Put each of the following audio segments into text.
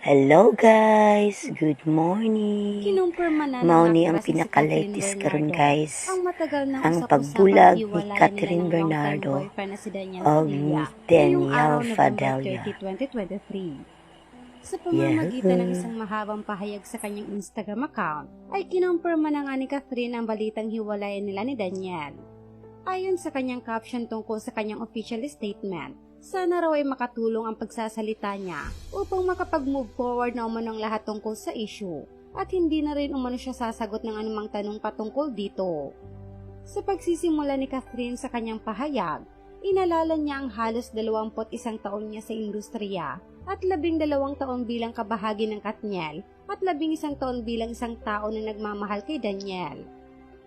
Hello guys, good morning. Kinumpirma na Mao ni ng ang aktres si pinaka-latest Catherine karon Bernardo guys. ang matagal ng Ang usap-usapang pagbulag ni hiwalayan Catherine nila ng long-time Bernardo boyfriend na si Daniel og Padilla ni ngayong araw Daniel November Padilla. 30, 2023. Sa pamamagitan ng Yahoo! isang mahabang pahayag sa kanyang Instagram account, ay kinumpirma na nga ni Catherine ang balitang hiwalayan nila ni Daniel. Ayon sa kanyang caption tungkol sa kanyang official statement, sana raw ay makatulong ang pagsasalita niya upang makapag-move forward na umanong lahat tungkol sa issue at hindi na rin umano siya sasagot ng anumang tanong patungkol dito. Sa pagsisimula ni Catherine sa kanyang pahayag, inalala niya ang halos 21 taon niya sa industriya at 12 taon bilang kabahagi ng Katniel at 11 taon bilang isang tao na nagmamahal kay Daniel.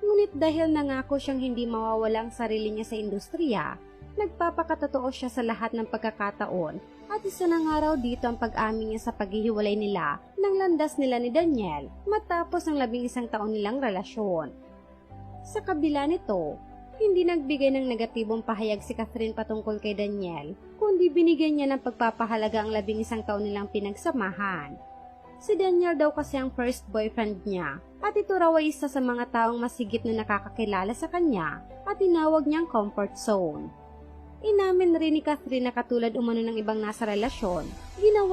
Ngunit dahil nangako siyang hindi mawawala ang sarili niya sa industriya, nagpapakatotoo siya sa lahat ng pagkakataon at isa na nga raw dito ang pag-amin niya sa paghihiwalay nila ng landas nila ni Daniel matapos ang 11 taon nilang relasyon. Sa kabila nito, hindi nagbigay ng negatibong pahayag si Catherine patungkol kay Daniel, kundi binigyan niya ng pagpapahalaga ang 11 taon nilang pinagsamahan. Si Daniel daw kasi ang first boyfriend niya at ito raw ay isa sa mga taong masigit na nakakakilala sa kanya at tinawag niyang comfort zone. Inamin rin ni Catherine na katulad umano ng ibang nasa relasyon, ginawa